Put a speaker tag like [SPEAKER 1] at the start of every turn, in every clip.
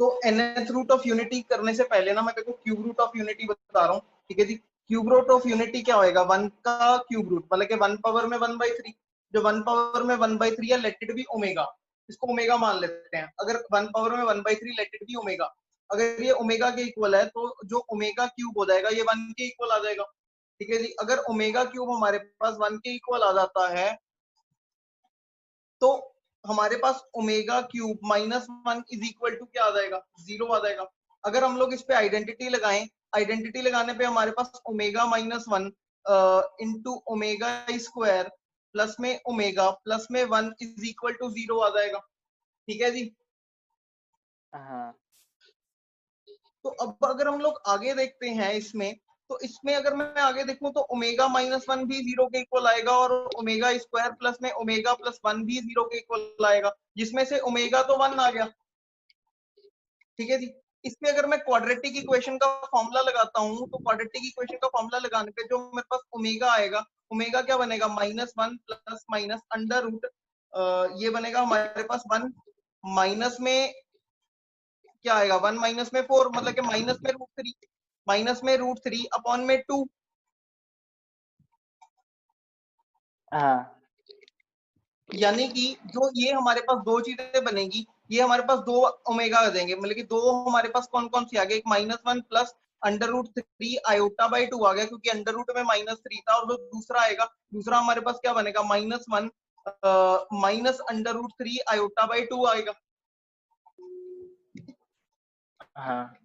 [SPEAKER 1] तो nth root of unity करने से पहले ना मैं तेरे को क्यूब रूट ऑफ यूनिटी बता रहा हूँ, ठीक है जी। क्यूब रूट ऑफ यूनिटी क्या होएगा, 1 का क्यूब रूट, मतलब कि 1 पावर में 1/3, जो 1 पावर में 1/3 है, लेट इट बी ओमेगा, इसको ओमेगा मान लेते हैं। अगर 1 पावर में 1/3 लेट इट बी ओमेगा, अगर ये ओमेगा के इक्वल है तो जो ओमेगा क्यूब हो जाएगा ये 1 के इक्वल आ जाएगा, ठीक है जी। अगर ओमेगा क्यूब हमारे पास 1 के इक्वल आ जाता है तो हमारे पास omega cube -1 is equal to क्या आ जाएगा, 0 आ जाएगा। अगर हम लोग इस पे आइडेंटिटी लगाएं, आइडेंटिटी लगाने पे हमारे पास omega -1 into omega square plus में ओमेगा प्लस में 1 इज इक्वल टू 0 आ जाएगा, ठीक है जी।
[SPEAKER 2] हाँ
[SPEAKER 1] तो अब अगर हम लोग आगे देखते हैं इसमें, तो इसमें अगर मैं आगे देखूं तो ओमेगा -1 भी 0 के इक्वल आएगा और ओमेगा स्क्वायर प्लस में ओमेगा प्लस 1 भी 0 के इक्वल आएगा, जिसमें से ओमेगा तो 1 आ गया, ठीक है जी। इसमें अगर मैं क्वाड्रेटिक इक्वेशन का फॉर्मूला लगाता हूँ तो क्वाड्रेटिक इक्वेशन का फॉर्मूला लगाने पे जो मेरे पास ओमेगा आएगा, ओमेगा क्या बनेगा, -1 प्लस माइनस अंडर रूट, ये बनेगा हमारे पास 1 माइनस में क्या आएगा, 1 माइनस में 4, मतलब कि माइनस में √3 अपॉन में 2,
[SPEAKER 2] हाँ
[SPEAKER 1] यानी कि जो ये हमारे पास दो चीजें बनेगी, ये हमारे पास दो ओमेगा आ जाएंगे, मतलब कि दो हमारे पास कौन कौन सी आ गई, एक -1 प्लस √3 आयोटा बाई 2 आ गया, क्योंकि अंडर रूट में -3 था। और जो दूसरा आएगा, दूसरा हमारे पास क्या बनेगा, -1 माइनस √3 आयोटा बाई 2 आएगा।
[SPEAKER 2] हाँ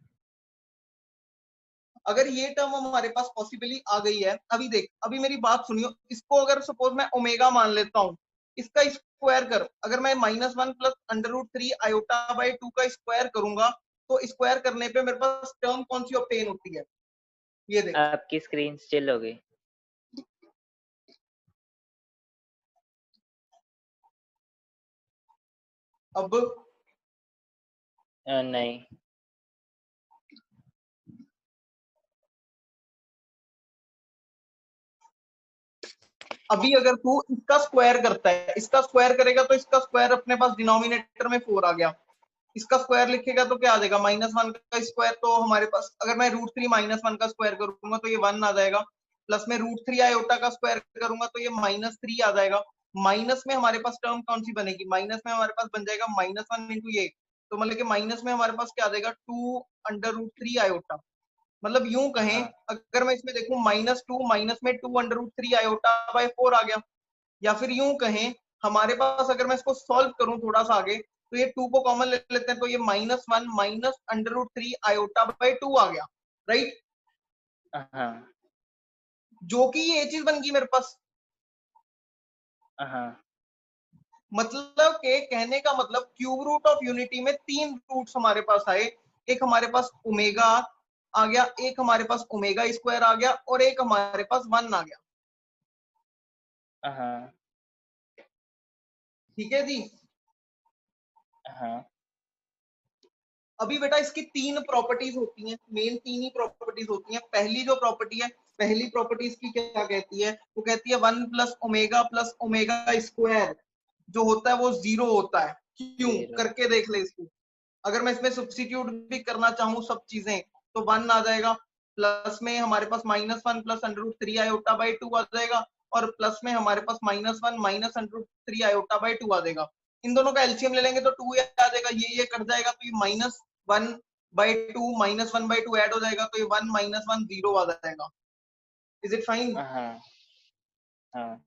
[SPEAKER 1] अगर ये टर्म हमारे पास पॉसिबली आ गई है, अभी देख, अभी मेरी बात सुनियो, इसको अगर सपोज मैं ओमेगा मान लेता हूँ, इसका स्क्वायर कर, अगर मैं -1 प्लस √3 आयोटा बाई 2 का स्क्वायर करूंगा तो स्क्वायर करने पे मेरे पास टर्म कौन सी ऑब्टेन होती है, ये देख।
[SPEAKER 2] आपकी स्क्रीन स्टिल हो गई।
[SPEAKER 1] अब
[SPEAKER 2] नहीं
[SPEAKER 1] अभी अगर तू इसका स्क्वायर करता है, इसका स्क्वायर करेगा तो इसका स्क्वायर अपने पास डिनोमिनेटर में 4 आ गया, इसका स्क्वायर लिखेगा तो क्या आ जाएगा, -1 का स्क्वायर, तो हमारे पास अगर मैं √3 -1 का स्क्वायर करूंगा तो ये 1 आ जाएगा, प्लस में √3 आयोटा का स्क्वायर करूंगा तो ये -3 आ जाएगा। माइनस में हमारे पास टर्म कौन सी बनेगी, माइनस में हमारे पास बन जाएगा -1 इंटू ये, तो मतलब कि माइनस में हमारे पास क्या आ जाएगा, 2 √3 आयोटा। मतलब यूं कहें,
[SPEAKER 2] हाँ
[SPEAKER 1] अगर मैं इसमें देखूं -2 माइनस में 2 √3 आयोटा बाय 4 आ गया, या फिर यूं कहें हमारे पास, अगर मैं इसको सॉल्व करूं थोड़ा सा आगे, तो ये 2 को कॉमन ले लेते हैं तो ये -1 माइनस √3 आयोटा बाय 2 आ गया, राइट।
[SPEAKER 2] हाँ
[SPEAKER 1] जो कि ये चीज बन गई मेरे पास,
[SPEAKER 2] हाँ
[SPEAKER 1] मतलब के कहने का मतलब क्यूब रूट ऑफ यूनिटी में 3 रूट्स हमारे पास आए, एक हमारे पास ओमेगा आ गया, एक हमारे पास ओमेगा स्क्वायर आ गया और एक हमारे पास 1 आ गया,
[SPEAKER 2] हाँ
[SPEAKER 1] ठीक है जी।
[SPEAKER 2] हाँ
[SPEAKER 1] अभी बेटा इसकी 3 प्रॉपर्टीज होती हैं, मेन 3 ही प्रॉपर्टीज होती हैं। पहली जो प्रॉपर्टी है, पहली प्रॉपर्टी इसकी क्या कहती है, वो कहती है 1 प्लस ओमेगा स्क्वायर जो होता है वो 0 होता है, क्यों,
[SPEAKER 2] 0
[SPEAKER 1] करके देख ले इसको। अगर मैं इसमें सब्स्टिट्यूट भी करना चाहूँ सब चीजें तो 1 आ जाएगा, प्लस में हमारे पास -1 प्लस √3 आयोटा बाई 2 आ जाएगा, और प्लस में हमारे पास -1 माइनस √3 आयोटा बाई 2 आ जाएगा। इन दोनों का एलसीएम ले लेंगे तो 2 आ जाएगा, ये कट जाएगा तो ये -1/2 -1/2 ऐड हो जाएगा तो ये 1 -1 0 आ जाएगा। Is it fine.
[SPEAKER 2] हाँ हाँ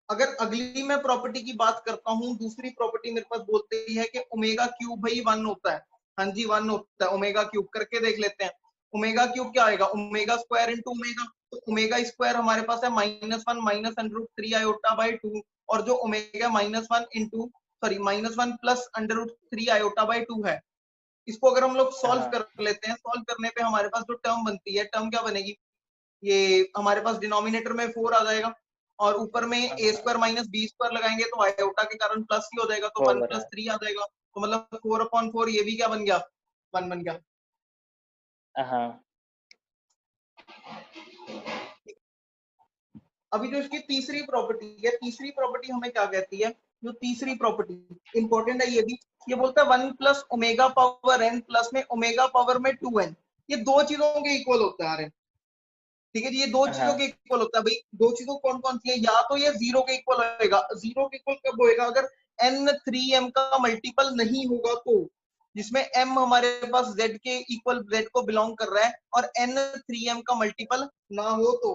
[SPEAKER 1] अगर अगली मैं प्रॉपर्टी की बात करता हूँ, दूसरी प्रॉपर्टी मेरे पास बोलती है कि ओमेगा क्यूब भाई 1 होता है, हाँ जी 1 होता है ओमेगा क्यूब, करके देख लेते हैं। ओमेगा क्यूब क्या आएगा, ओमेगा स्क्वायर इंटू ओमेगा, तो ओमेगा स्क्वायर हमारे पास है -1 माइनस √3 आयोटा बाई 2, और जो omega -1 into sorry -1 plus √3 iota by 2 है, इसको अगर हम लोग सॉल्व
[SPEAKER 2] हाँ
[SPEAKER 1] कर लेते हैं, सॉल्व करने पे हमारे पास जो टर्म बनती है, टर्म क्या बनेगी, ये हमारे पास डिनोमिनेटर में 4 आ जाएगा, और ऊपर में ए
[SPEAKER 2] हाँ
[SPEAKER 1] स्क्वायर माइनस बी स्क्वायर लगाएंगे तो आयोटा के कारण प्लस ही हो जाएगा, तो 1
[SPEAKER 2] 4
[SPEAKER 1] प्लस
[SPEAKER 2] है।
[SPEAKER 1] 3 आ जाएगा, तो मतलब 4/4 ये भी क्या बन गया, 1 बन गया।
[SPEAKER 2] हाँ
[SPEAKER 1] अभी जो इसकी तीसरी प्रॉपर्टी है, तीसरी प्रॉपर्टी हमें क्या कहती है, जो तीसरी प्रॉपर्टी इंपॉर्टेंट है ये भी, ये बोलता है 1 plus omega power n plus में ओमेगा पावर में 2n, ये दो चीजों के इक्वल होता है। ठीक है जी, ये दो चीजों के
[SPEAKER 2] हाँ
[SPEAKER 1] इक्वल होता है भाई। दो चीजों कौन कौन सी है, या तो ये जीरो के इक्वल होएगा। जीरो के इक्वल कब होएगा, अगर n 3m का मल्टीपल नहीं होगा तो, जिसमें m हमारे पास z के इक्वल, z को बिलोंग कर रहा है, और n 3m का मल्टीपल ना हो तो।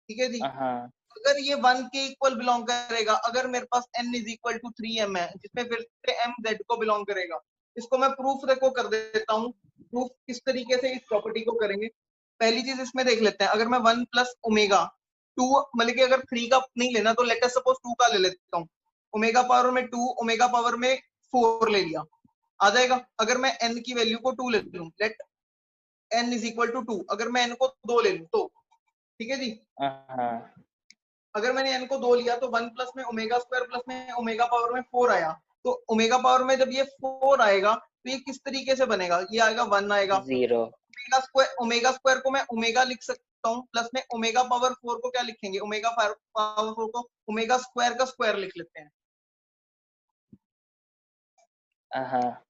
[SPEAKER 1] ठीक है जी,
[SPEAKER 2] हाँ
[SPEAKER 1] अगर ये 1 के इक्वल बिलोंग करेगा, अगर मेरे पास n is equal to 3m है, जिसमें फिर से m z को बिलोंग करेगा। इसको मैं प्रूफ देखो कर देता हूँ। प्रूफ किस तरीके से इस प्रॉपर्टी को करेंगे, पहली चीज इसमें देख लेते हैं। अगर मैं 1 प्लस ओमेगा 2, मतलब कि अगर 3 का नहीं लेना तो लेट अस सपोज 2 का ले लेता हूँ। ओमेगा पावर में 2, ओमेगा पावर में 4 ले लिया, आ जाएगा। अगर मैं n की वैल्यू को 2 ले लूं, let n is equal to 2, अगर मैं n को 2 ले लूं तो, ठीक है जी,
[SPEAKER 2] हाँ
[SPEAKER 1] अगर मैंने n को 2 लिया तो 1 प्लस में ओमेगा स्क्वायर प्लस में ओमेगा पावर में 4 आया। तो ओमेगा पावर में जब ये 4 आएगा तो ये किस तरीके से बनेगा, ये आएगा 1 आएगा।
[SPEAKER 2] 0
[SPEAKER 1] ओमेगा स्क्वायर को मैं ओमेगा लिख सकता हूँ, प्लस में ओमेगा पावर 4 को क्या लिखेंगे, ओमेगा पावर 4 को ओमेगा स्क्वायर का स्क्वायर लिख लेते हैं।
[SPEAKER 2] हाँ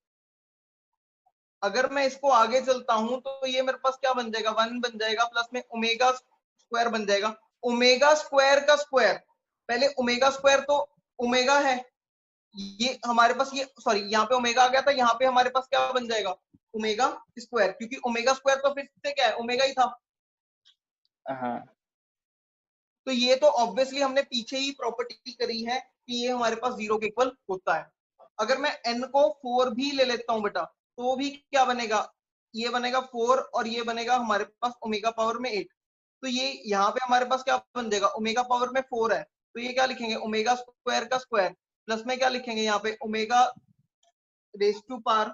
[SPEAKER 1] अगर मैं इसको आगे चलता हूं तो ये मेरे पास क्या बन जाएगा, 1 बन जाएगा, प्लस में ओमेगा स्क्वायर बन जाएगा। ओमेगा स्क्वायर का स्क्वायर, पहले ओमेगा स्क्वायर तो ओमेगा है, ये हमारे पास, ये सॉरी यहाँ पे ओमेगा आ गया था, यहाँ पे हमारे पास क्या बन जाएगा, ओमेगा स्क्वायर, क्योंकि ओमेगा स्क्वायर तो फिर से क्या है, ओमेगा ही था।
[SPEAKER 2] हाँ
[SPEAKER 1] तो ये तो ऑब्वियसली हमने पीछे ही प्रॉपर्टी करी है कि ये हमारे पास जीरो के इक्वल होता है। अगर मैं n को 4 भी ले लेता हूं बेटा, तो भी क्या बनेगा, ये बनेगा 4 और ये बनेगा हमारे पास ओमेगा पावर में 8। तो ये यहाँ पे हमारे पास क्या बन जाएगा, ओमेगा पावर में 4 है, तो ये क्या लिखेंगे, ओमेगा स्क्वायर का स्क्वायर, प्लस में क्या लिखेंगे यहाँ पे, omega raise to power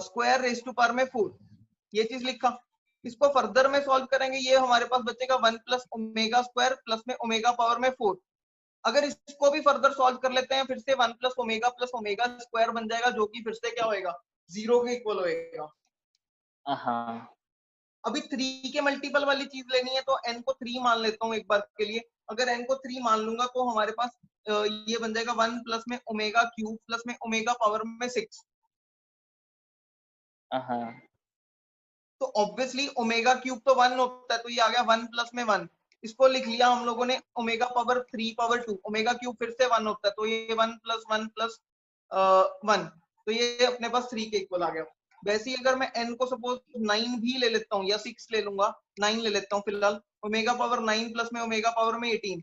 [SPEAKER 1] square raise to power में 4, ये चीज लिखा। इसको फर्दर में सॉल्व करेंगे, ये हमारे पास बचेगा 1 प्लस ओमेगा स्क्वायर प्लस में ओमेगा पावर में 4। अगर इसको भी फर्दर सॉल्व कर लेते हैं, फिर से 1 प्लस ओमेगा स्क्वायर बन जाएगा, जो कि फिर से क्या होएगा, जीरो के इक्वल होएगा।
[SPEAKER 2] हाँ
[SPEAKER 1] अभी 3 के मल्टीपल वाली चीज लेनी है तो n को 3 मान लेता हूँ एक बार के लिए। अगर n को 3 मान लूंगा तो हमारे पास ये बन जाएगा 1 प्लस में ओमेगा क्यूब प्लस में ओमेगा पावर में 6।
[SPEAKER 2] हाँ
[SPEAKER 1] तो ऑब्वियसली ओमेगा क्यूब तो 1 होता है, तो ये आ गया 1 प्लस में 1। इसको लिख लिया हम लोगों ने omega power 3 power 2, omega cube फिर से 1 होता है, तो ये 1 प्लस 1 प्लस 1, तो ये अपने पास 3 के इक्वल आ गया। वैसे ही अगर मैं n को सपोज 9 भी ले लेता हूँ, या 6 ले लूंगा, 9 ले लेता हूँ फिलहाल, ओमेगा पावर 9 प्लस में ओमेगा पावर में 18,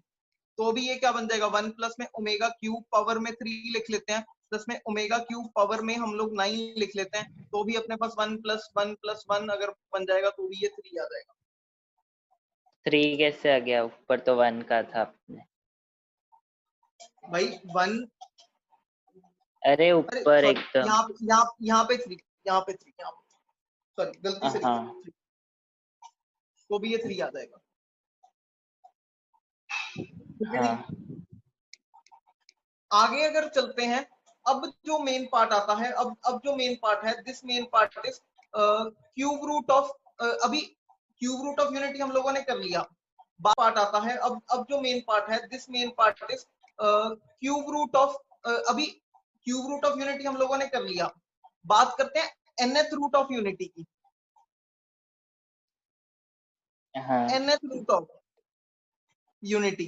[SPEAKER 1] तो भी ये क्या बन जाएगा, 1 प्लस में ओमेगा क्यूब पावर में 3 लिख लेते हैं, प्लस में ओमेगा क्यूब पावर में हम लोग 9 लिख लेते हैं, तो भी अपने पास 1 प्लस 1 प्लस 1 अगर बन जाएगा तो भी ये 3 आ जाएगा।
[SPEAKER 2] 3 कैसे आ गया, ऊपर तो 1 का था अपने।
[SPEAKER 1] भाई 1,
[SPEAKER 2] अरे
[SPEAKER 1] अरे
[SPEAKER 2] ऊपर
[SPEAKER 1] सॉरी,
[SPEAKER 2] एकदम।
[SPEAKER 1] यहाँ पे 3, यहाँ पे 3, यहाँ पे सॉरी गलती से लिखा,
[SPEAKER 2] हाँ
[SPEAKER 1] तो भी ये 3 आ जाएगा। ठीक है जी,
[SPEAKER 2] हाँ
[SPEAKER 1] आगे अगर चलते हैं, अब जो मेन पार्ट आता है, अब जो मेन पार्ट है, this main part is cube root of, अभी क्यूब रूट ऑफ यूनिटी हम लोगों ने कर लिया, पार्ट आता है, अब जो मेन पार्ट है, this main part is cube root of, अभी क्यूब रूट ऑफ यूनिटी हम लोगों ने कर लिया, बात करते हैं nth रूट ऑफ यूनिटी की।
[SPEAKER 2] हाँ
[SPEAKER 1] nth root of unity,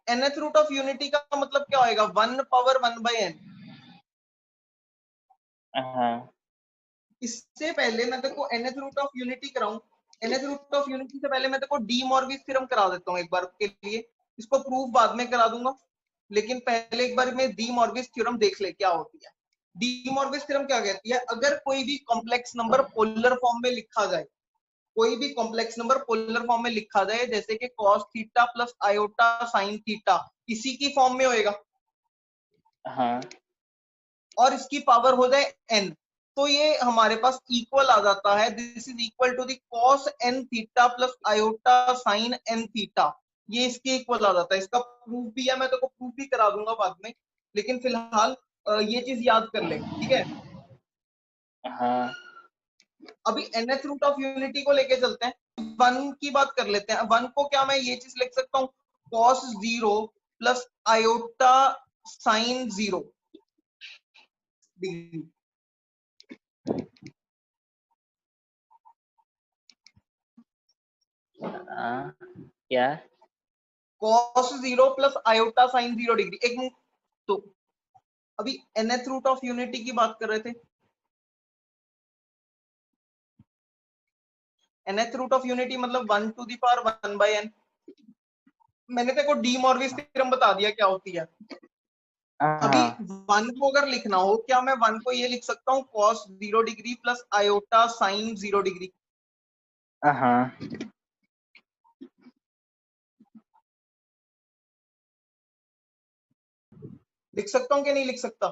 [SPEAKER 1] nth root of unity का मतलब क्या होएगा, 1 पावर 1 बाय n।
[SPEAKER 2] हाँ
[SPEAKER 1] इससे पहले मैं तेको nth रूट ऑफ यूनिटी कराऊं, nth रूट ऑफ यूनिटी से पहले मैं तेको डी मॉर्गन थ्योरम करा देता हूं एक बार के लिए, इसको प्रूफ बाद में करा दूंगा, लेकिन पहले एक बार में डी मॉर्गन थ्योरम देख ले क्या होती है। डी मॉर्गन थ्योरम क्या कहती है, अगर कोई भी कॉम्प्लेक्स नंबर पोलर फॉर्म में लिखा जाए, कोई भी कॉम्प्लेक्स नंबर पोलर फॉर्म में लिखा जाए, जैसे कि cos theta plus iota sine theta, इसी की फॉर्म में होएगा,
[SPEAKER 2] हाँ
[SPEAKER 1] और इसकी पावर हो जाए n, तो ये हमारे पास इक्वल आ जाता है, this is equal to the cos n theta plus iota sine n theta, ये इसके इक्वल आ जाता है। इसका प्रूफ भी है, मैं तो प्रूफ भी करा दूंगा बाद में, लेकिन फिलहाल ये चीज याद कर ले, ठीक है।
[SPEAKER 2] हाँ
[SPEAKER 1] अभी nth रूट ऑफ यूनिटी को लेके चलते हैं, 1 की बात कर लेते हैं। 1 को क्या मैं ये चीज लिख सकता हूँ, cos 0 plus iota sign 0 degree.
[SPEAKER 2] क्या?
[SPEAKER 1] cos 0 plus iota sign 0 degree. एक मिनट, तो अभी nth रूट ऑफ यूनिटी की बात कर रहे थे। nth रूट ऑफ यूनिटी मतलब 1 to the power 1 by n। मैंने तेरे को डी मॉर्विस थ्योरम बता दिया क्या होती है। अभी 1 को अगर लिखना हो, क्या मैं 1 को ये लिख सकता हूँ cos 0 degree plus iota sign 0 degree. लिख सकता हूँ कि नहीं लिख सकता?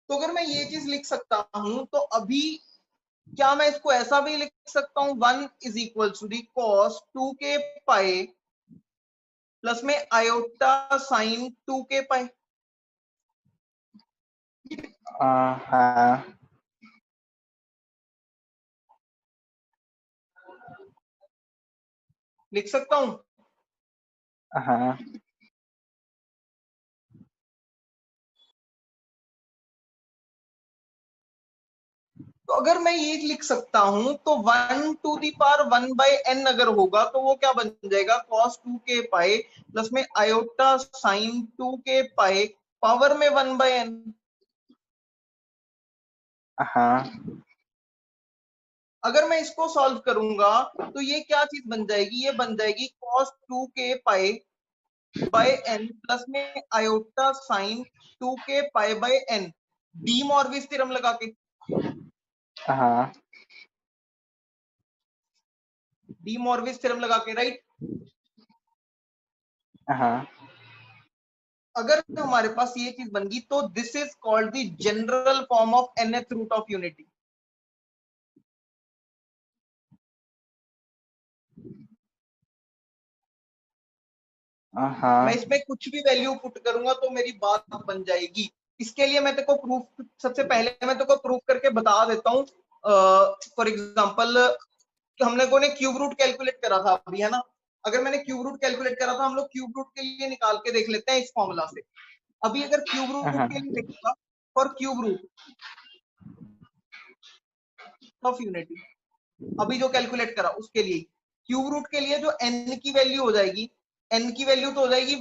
[SPEAKER 1] तो अगर मैं ये चीज लिख सकता हूं, तो अभी क्या मैं इसको ऐसा भी लिख सकता हूँ 1 is equal to the cos 2 के पाई प्लस में आयोटा साइन 2 के पाई। लिख सकता हूं? तो अगर मैं ये लिख सकता हूं, तो 1 to the power 1 by n अगर होगा तो वो क्या बन जाएगा cos 2 के पाई प्लस में आयोटा साइन 2 के पाई पावर में 1 बाय n। अगर मैं इसको सॉल्व करूंगा तो ये क्या चीज बन जाएगी, ये बन जाएगी cos 2 के पाई बाय n प्लस में आयोटा साइन 2 के pi by n de Moivre's theorem लगा के। डी मॉर्विस थ्योरम लगा के, राइट। अगर हमारे पास ये चीज बन गई तो this is called the general form of nth root of unity. मैं इसमें कुछ भी वैल्यू पुट करूंगा तो मेरी बात बन जाएगी। इसके लिए मैं तेरे को प्रूफ, सबसे पहले मैं तेरे को प्रूफ करके बता देता हूँ। फॉर एग्जांपल हमने को ने क्यूब रूट कैलकुलेट करा था अभी, है ना। अगर मैंने क्यूब रूट कैलकुलेट करा था, हम लोग क्यूब रूट के लिए निकाल के देख लेते हैं इस फॉर्मूला से। अभी अगर क्यूब रूट के लिए देखूंगा for cube root of unity, अभी जो कैलकुलेट करा उसके लिए क्यूब रूट के लिए जो n की वैल्यू हो जाएगी, n की वैल्यू तो हो जाएगी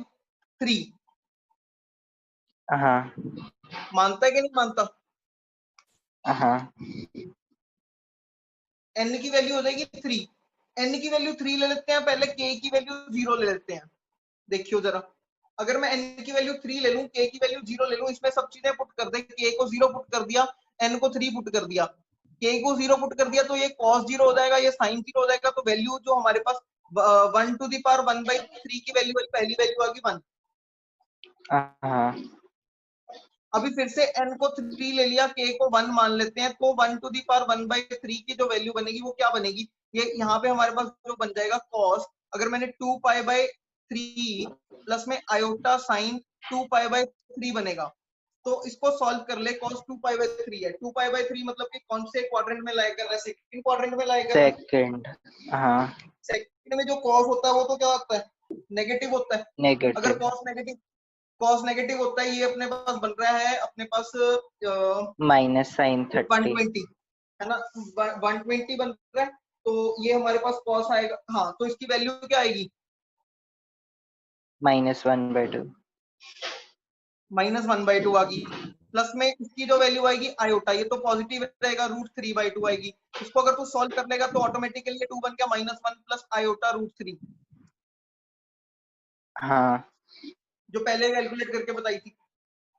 [SPEAKER 1] 3। मानता है कि नहीं मानता? n की वैल्यू हो जाएगी 3। n की वैल्यू 3 ले लेते हैं, पहले k की वैल्यू 0 ले लेते हैं। देखियो जरा, अगर मैं n की वैल्यू 3 ले लूं, k की वैल्यू 0 ले लूं, इसमें सब चीजें पुट कर दे। k को 0 पुट कर दिया, n को 3 पुट कर दिया। k को 0 पुट कर दिया तो ये cos 0 हो जाएगा, ये sin 0 हो जाएगा। तो वैल्यू जो हमारे पास 1 टू दी पावर 1/3 की वैल्यू वाली पहली वैल्यू आ गई 1। अभी फिर से n को 3 ले लिया, k को 1 मान लेते हैं, तो 1 टू दी पावर 1/3 की जो वैल्यू बनेगी वो क्या बनेगी, ये यहाँ पे हमारे पास जो बन जाएगा cos, अगर मैंने 2π/3 प्लस में आयोटा साइन 2π/3 बनेगा। तो इसको सॉल्व कर ले, cos 2π/3 है, 2π/3 मतलब कि कौन से क्वाड्रेंट में लाया कर रहा है, सेकंड क्वाड्रेंट में लाया कर रहा है। सेकंड में जो cos होता है वो तो क्या होता है, नेगेटिव होता है। अगर cos नेगेटिव होता है, ये अपने पास बन रहा है, अपने पास -sin30 है ना, 120 बन रहा है। तो ये हमारे पास cos आएगा, हाँ, तो इसकी वैल्यू क्या आएगी,
[SPEAKER 2] -1/2
[SPEAKER 1] -1/2 आ गई। प्लस में इसकी जो वैल्यू आएगी आयोटा, ये तो पॉजिटिव रहेगा, √3/2 आएगी। इसको अगर तू सॉल्व कर लेगा तो ऑटोमेटिकली 2 बन गया -1 प्लस आयोटा √3, जो पहले कैलकुलेट करके बताई थी।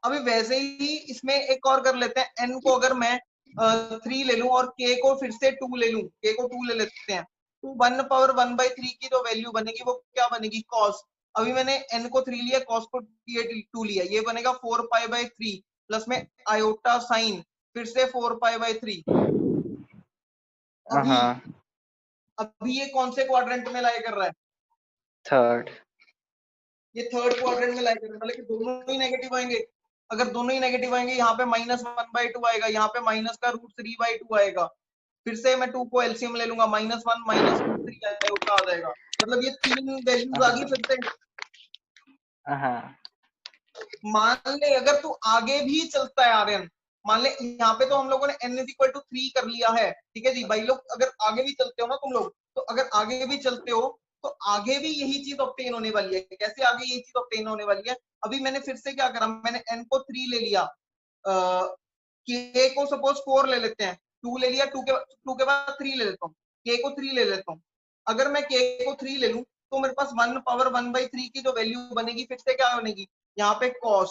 [SPEAKER 1] अभी वैसे ही इसमें एक और कर लेते हैं, n को अगर मैं 3 ले लूं और k को फिर से 2 ले लूं, k को 2 ले लेते हैं, तो 1/1/3 की जो वैल्यू बनेगी वो क्या बनेगी, cos। अभी मैंने n को 3 लिया, cos को 2 लिया, ये बनेगा 4π/3 प्लस में आयोटा साइन फिर से 4π/3। अभी अभी ये कौन से क्वाड्रेंट में लाया कर रहा है,
[SPEAKER 2] थर्ड।
[SPEAKER 1] ये थर्ड क्वाड्रेंट में लाया कर रहा है, मतलब कि दोनों ही नेगेटिव आएंगे। अगर दोनों ही नेगेटिव आएंगे, यहाँ पे -1/2 आएगा, यहाँ पे माइनस का √3/2 आएगा। फिर से मैं 2 को एलसीएम ले लूंगा, -1 -2 3 आयोटा आ जाएगा। मतलब ये 3 वैल्यूज आ गई फिर से।
[SPEAKER 2] हाँ
[SPEAKER 1] मान ले अगर तू आगे भी चलता है आर्यन, मान ले यहाँ पे तो हम लोगों ने n इज इक्वल टू 3 कर लिया है, ठीक है जी भाई लोग। अगर आगे भी चलते हो ना तुम लोग, तो अगर आगे भी चलते हो तो आगे भी यही चीज ऑब्टेन होने वाली है। कैसे आगे यही चीज ऑब्टेन होने वाली है? अभी मैंने फिर से क्या करा, मैंने n को 3 ले लिया, k को सपोज 4 ले लेते हैं, 2 ले लिया, 2 के बाद 3 ले लेता हूँ, k को 3 ले लेता हूँ। अगर मैं k को 3 ले लूं तो मेरे पास 1 पावर 1/3 की जो वैल्यू बनेगी फिर से क्या बनेगी, यहाँ पे cos,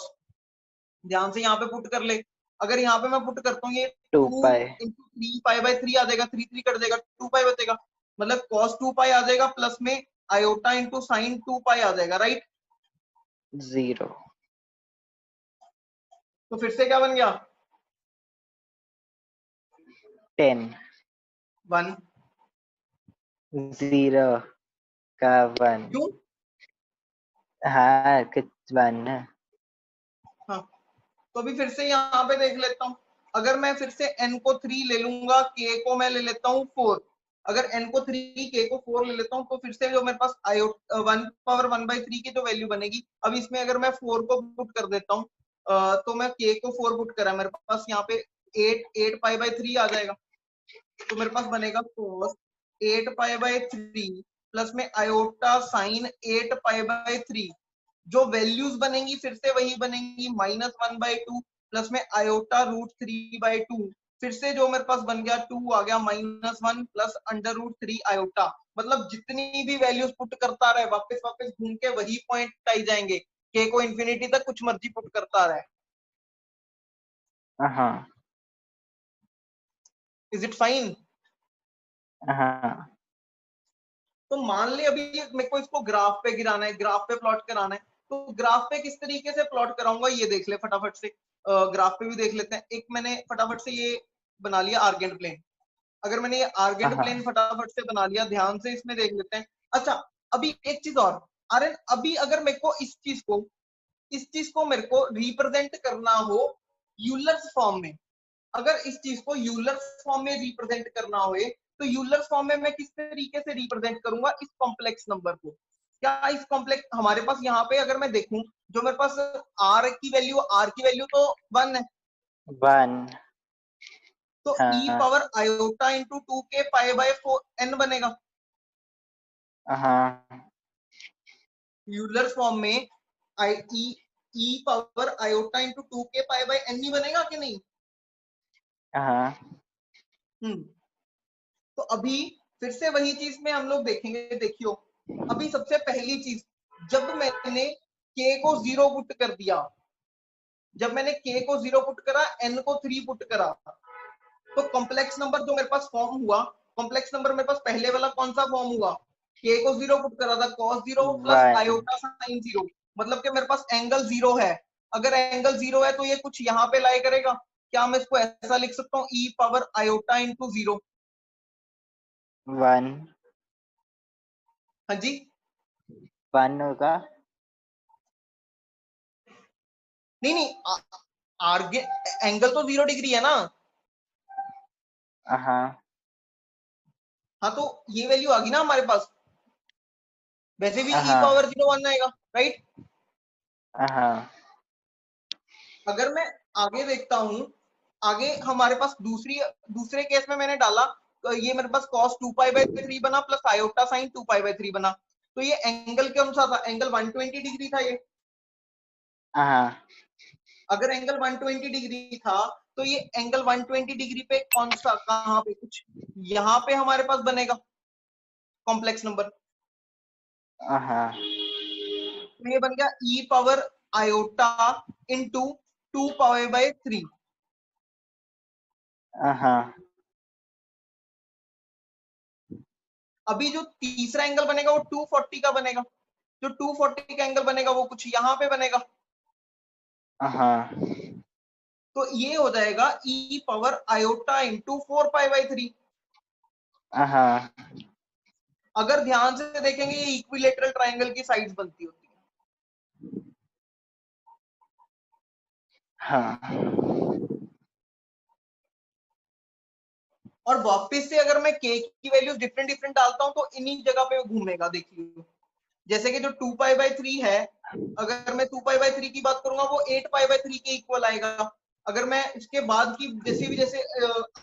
[SPEAKER 1] ध्यान से यहाँ पे पुट कर ले। अगर यहाँ पे मैं पुट करता हूँ ये
[SPEAKER 2] 2
[SPEAKER 1] 2
[SPEAKER 2] पाई
[SPEAKER 1] इंटू 3 पाई/3 आ जाएगा, 3 कट जाएगा, 2 पाई बचेगा, मतलब cos 2 पाई आ जाएगा, प्लस में आयोटा इंटू साइन 2 पाई आ जाएगा, राइट।
[SPEAKER 2] 0
[SPEAKER 1] तो फिर से क्या बन गया,
[SPEAKER 2] 10
[SPEAKER 1] 1।
[SPEAKER 2] 0 का 1।
[SPEAKER 1] क्यों?
[SPEAKER 2] हाँ कुछ 1 है।
[SPEAKER 1] हाँ, तो अभी फिर से यहाँ पे देख लेता हूँ। अगर मैं फिर से n को 3 ले लूंगा, k को मैं ले लेता हूँ 4। अगर n को 3 k को 4 ले लेता हूँ तो फिर से जो मेरे पास 1 पावर 1/3 की जो वैल्यू बनेगी, अब इसमें अगर मैं 4 को पुट कर देता हूँ, तो मैं k को 4 पुट करा, मेरे पास यहाँ पे 8 पाई/3 आ जाएगा। तो मेरे पास बनेगा cos 8 पाई/3 प्लस में आयोटा साइन 8 पाई/3। जो वैल्यूज बनेंगी फिर से वही बनेंगी, -1/2 प्लस में आयोटा √3/2। फिर से जो मेरे पास बन गया 2 आ गया, -1 प्लस √3 आयोटा। मतलब जितनी भी वैल्यूज पुट करता रहे वापस वापस घूम के वही पॉइंट आई जाएंगे, के को इन्फिनिटी तक कुछ मर्जी पुट करता रहे।
[SPEAKER 2] हाँ
[SPEAKER 1] इज इट फाइन?
[SPEAKER 2] हाँ
[SPEAKER 1] तो मान ले अभी मेरे को इसको ग्राफ पे गिराना है, ग्राफ पे प्लॉट कराना है, तो ग्राफ पे किस तरीके से प्लॉट कराऊंगा ये देख ले फटाफट से। ग्राफ पे भी देख लेते हैं। एक मैंने फटाफट से ये बना लिया आर्गेंट प्लेन। अगर मैंने ये आर्गेंट प्लेन
[SPEAKER 2] हाँ
[SPEAKER 1] फटाफट से बना लिया, ध्यान से इसमें देख लेते हैं। अच्छा, अभी एक चीज और, आर्यन अभी अगर मेरे को इस चीज को मेरे को रिप्रेजेंट करना हो यूलर्स फॉर्म में, अगर इस चीज को यूलर्स फॉर्म में रिप्रेजेंट करना हो, तो यूलर्स फॉर्म में मैं किस तरीके से रिप्रेजेंट करूंगा इस कॉम्प्लेक्स नंबर को? क्या इस कॉम्प्लेक्स हमारे पास यहाँ पे अगर मैं देखूं, जो मेरे पास आर की वैल्यू तो 1 है,
[SPEAKER 2] 1
[SPEAKER 1] तो ई
[SPEAKER 2] हाँ
[SPEAKER 1] पावर आयोटा इंटू 2 के पाई/4 n बनेगा।
[SPEAKER 2] हाँ
[SPEAKER 1] यूलर्स फॉर्म में आई ई पावर आयोटा इंटू 2 के पाई/n ही बनेगा कि नहीं?
[SPEAKER 2] हाँ
[SPEAKER 1] हम्म। तो अभी फिर से वही चीज में हम लोग देखेंगे, देखियो। अभी सबसे पहली चीज, जब मैंने k को 0 पुट कर दिया, जब मैंने k को 0 पुट करा, n को 3 पुट करा, तो कॉम्प्लेक्स नंबर जो मेरे पास फॉर्म हुआ, कॉम्प्लेक्स नंबर मेरे पास पहले वाला कौन सा फॉर्म हुआ, k को 0 पुट करा था, cos 0 प्लस
[SPEAKER 2] 1
[SPEAKER 1] आयोटा साइन 0, मतलब कि मेरे पास एंगल 0 है। अगर एंगल 0 है तो ये कुछ यहाँ पे लाई करेगा। क्या मैं इसको ऐसा लिख सकता हूँ, ई पावर आयोटा इंटू 0?
[SPEAKER 2] 1
[SPEAKER 1] हाँ जी,
[SPEAKER 2] 1 होगा।
[SPEAKER 1] नहीं नहीं, आर्गे एंगल तो 0 डिग्री है ना।
[SPEAKER 2] हाँ
[SPEAKER 1] हाँ, तो ये वैल्यू आ गई ना हमारे पास, वैसे भी ई
[SPEAKER 2] हाँ
[SPEAKER 1] पावर 0 1 आएगा, राइट।
[SPEAKER 2] हाँ
[SPEAKER 1] अगर मैं आगे देखता हूँ, आगे हमारे पास दूसरे केस में मैंने डाला, तो ये मेरे पास cos 2 पाई/3 बना प्लस आयोटा साइन 2 पाई/3 बना। तो ये एंगल के अनुसार था, एंगल 120 डिग्री था ये।
[SPEAKER 2] हाँ
[SPEAKER 1] अगर एंगल 120 डिग्री था तो ये एंगल 120 डिग्री पे कौन सा, कहाँ पे, कुछ यहाँ पे हमारे पास बनेगा कॉम्प्लेक्स नंबर।
[SPEAKER 2] हाँ
[SPEAKER 1] तो ये बन गया ई पावर आयोटा इंटू 2 पाई/3।
[SPEAKER 2] हाँ
[SPEAKER 1] अभी जो तीसरा एंगल बनेगा वो 240 का बनेगा। जो 240 का एंगल बनेगा वो कुछ यहाँ पे बनेगा।
[SPEAKER 2] हाँ
[SPEAKER 1] तो ये हो जाएगा ई पावर आयोटा इंटू 4 पाई/3।
[SPEAKER 2] हाँ
[SPEAKER 1] अगर ध्यान से देखेंगे ये इक्विलेटरल ट्राइंगल की साइड्स बनती होती है।
[SPEAKER 2] हाँ
[SPEAKER 1] और वापस से अगर मैं k की वैल्यूज डिफरेंट डिफरेंट डालता हूँ तो इन्हीं जगह पे घूमेगा। देखिए जैसे कि जो 2π/3 है, अगर मैं 2π/3 की बात करूंगा वो 8π/3 के इक्वल आएगा। अगर मैं इसके बाद की जैसे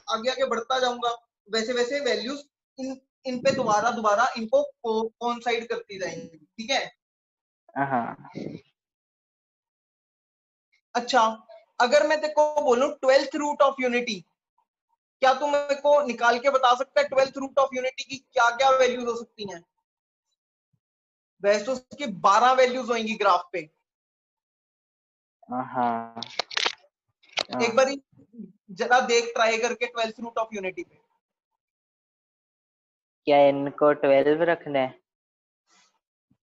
[SPEAKER 1] आगे आगे बढ़ता जाऊंगा वैसे वैसे वैल्यूज इन पे दोबारा दोबारा इनको कोइंसाइड करती जाएंगी। ठीक है।
[SPEAKER 2] हाँ
[SPEAKER 1] अच्छा, अगर मैं तेरे को बोलूं 12th रूट ऑफ यूनिटी, क्या तुम मेरे को निकाल के बता सकता है 12th रूट ऑफ यूनिटी की क्या क्या वैल्यूज हो सकती हैं? वैसे तो उसकी 12 वैल्यूज होंगी ग्राफ पे।
[SPEAKER 2] हाँ
[SPEAKER 1] एक बार जरा देख ट्राई करके 12th रूट ऑफ यूनिटी पे।
[SPEAKER 2] क्या इनको 12 रखना है?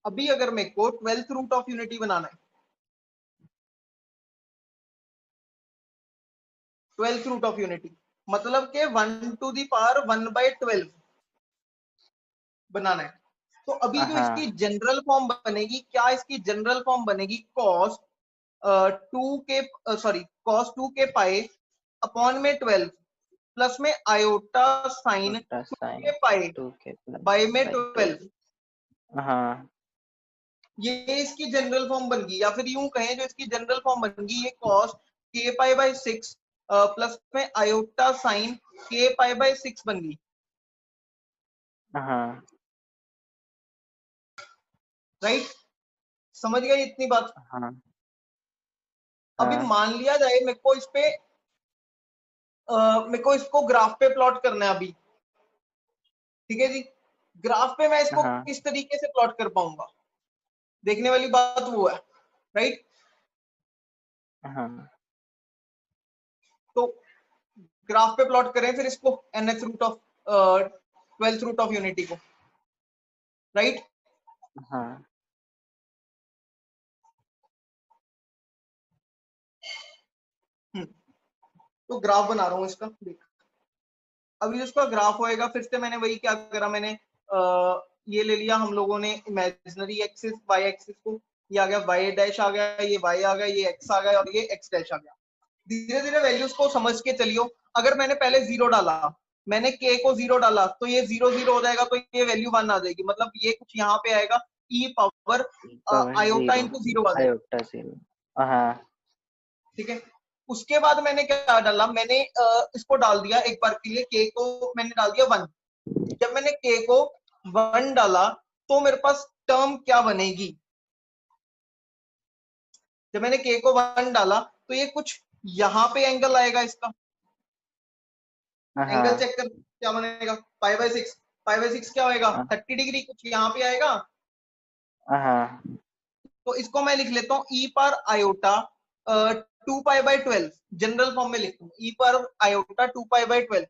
[SPEAKER 1] अभी अगर मेरे को 12th रूट ऑफ यूनिटी बनाना है, 12th रूट ऑफ यूनिटी मतलब के 1⁻1/12 बनाना है। तो अभी जो इसकी
[SPEAKER 2] हाँ
[SPEAKER 1] जनरल फॉर्म बनेगी, क्या इसकी जनरल फॉर्म बनेगी cos 2 पाई अपॉन में 12 प्लस में आयोटा साइन
[SPEAKER 2] छोटा
[SPEAKER 1] 2
[SPEAKER 2] साइन
[SPEAKER 1] के पाई
[SPEAKER 2] 2 के प्लस
[SPEAKER 1] बाय में
[SPEAKER 2] बाई
[SPEAKER 1] 12।
[SPEAKER 2] 12। हाँ
[SPEAKER 1] ये इसकी जनरल फॉर्म बन गई, या फिर यूं कहें जो इसकी जनरल फॉर्म बन गई, ये cos k π/6 प्लस में आयोटा साइन k π/6 बन गई।
[SPEAKER 2] हाँ
[SPEAKER 1] राइट, समझ गए इतनी बात?
[SPEAKER 2] हाँ
[SPEAKER 1] अभी
[SPEAKER 2] हाँ
[SPEAKER 1] मान लिया जाए मेरे को इसको ग्राफ पे प्लॉट करना है अभी। ठीक है जी, ग्राफ पे मैं इसको
[SPEAKER 2] हाँ
[SPEAKER 1] किस तरीके से प्लॉट कर पाऊंगा, देखने वाली बात वो है। राइट,
[SPEAKER 2] हाँ
[SPEAKER 1] तो ग्राफ पे प्लॉट करें फिर इसको nth root of 12th root of unity को। राइट,
[SPEAKER 2] हाँ
[SPEAKER 1] तो ग्राफ बना रहा हूं इसका, देख। अभी उसका ग्राफ होएगा, फिर से मैंने वही क्या करा, मैंने ये ले लिया हम लोगों ने इमेजिनरी एक्सिस y एक्सिस को, ये आ गया y डैश आ गया, ये y आ गया, ये x आ गया और ये x डैश आ गया। धीरे धीरे वैल्यूज को समझ के चलियो। अगर मैंने पहले 0 डाला, मैंने k को 0 डाला तो ये 0 0 हो जाएगा, तो ये वैल्यू 1 आ जाएगी, मतलब ये कुछ यहाँ पे आएगा e power
[SPEAKER 2] power
[SPEAKER 1] iota
[SPEAKER 2] 0
[SPEAKER 1] into 0 आ जाएगा।
[SPEAKER 2] आयोटा 0। हाँ
[SPEAKER 1] ठीक है, उसके बाद मैंने क्या डाला, मैंने इसको डाल दिया एक बार के लिए, k को मैंने डाल दिया 1। जब मैंने k को 1 डाला तो मेरे पास टर्म क्या बनेगी, जब मैंने k को 1 डाला तो ये कुछ यहाँ पे एंगल आएगा इसका। एंगल
[SPEAKER 2] हाँ
[SPEAKER 1] चेक कर क्या बनेगा, π/6। π/6 क्या होएगा, 30 डिग्री, कुछ यहाँ पे आएगा।
[SPEAKER 2] हाँ
[SPEAKER 1] तो इसको मैं लिख लेता हूँ e पर आयोटा 2π/12, जनरल फॉर्म में लिखता हूँ e पर आयोटा 2π/12।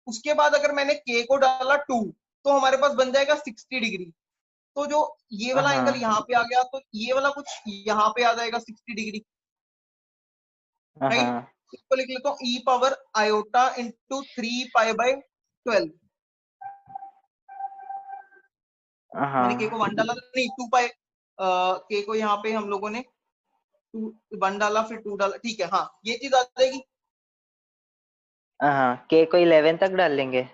[SPEAKER 1] उसके बाद अगर मैंने k को डाला 2 तो हमारे पास बन जाएगा 60 डिग्री। तो जो ये वाला एंगल
[SPEAKER 2] हाँ
[SPEAKER 1] यहाँ पे आ गया तो ये वाला कुछ यहाँ पे आ जाएगा 60 डिग्री। राइट,
[SPEAKER 2] हाँ
[SPEAKER 1] इसको लिख लेता हूँ e पावर आयोटा इंटू 3π/12। मैंने k को 1 डाला, नहीं 2π, k को यहाँ पे हम लोगों ने 1 डाला फिर 2 डाला, ठीक है। हाँ, ये चीज आ जाएगी।
[SPEAKER 2] हाँ के को 11 तक डाल लेंगे।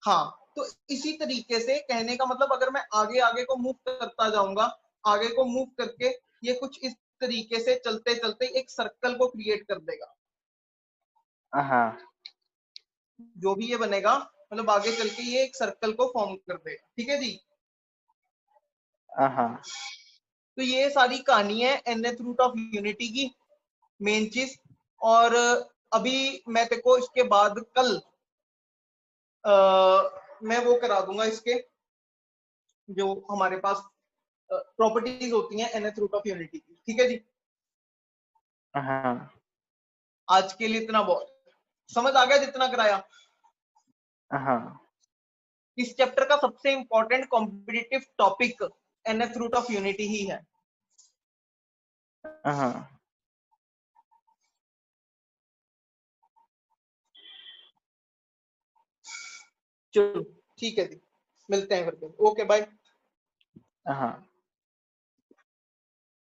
[SPEAKER 1] हाँ, तो इसी तरीके से कहने का मतलब, अगर मैं आगे आगे को मूव करता जाऊंगा, आगे को मूव करके ये कुछ इस तरीके से चलते चलते एक सर्कल को क्रिएट कर देगा।
[SPEAKER 2] हाँ
[SPEAKER 1] जो भी ये बनेगा, मतलब आगे चल के ये एक सर्कल को फॉर्म कर देगा। ठीक है जी,
[SPEAKER 2] हाँ
[SPEAKER 1] तो ये सारी कहानी है nth रूट ऑफ यूनिटी की, मेन चीज। और अभी मैं तेरे को इसके बाद कल मैं वो करा दूंगा इसके, जो हमारे पास प्रॉपर्टीज होती हैं nth रूट ऑफ यूनिटी की। ठीक है जी,
[SPEAKER 2] हाँ
[SPEAKER 1] आज के लिए इतना बहुत समझ आ गया जितना कराया।
[SPEAKER 2] हाँ
[SPEAKER 1] इस चैप्टर का सबसे important competitive topic nth root of unity ही है।
[SPEAKER 2] हाँ
[SPEAKER 1] चलो ठीक है जी, मिलते हैं फिर। Okay bye.
[SPEAKER 2] हाँ।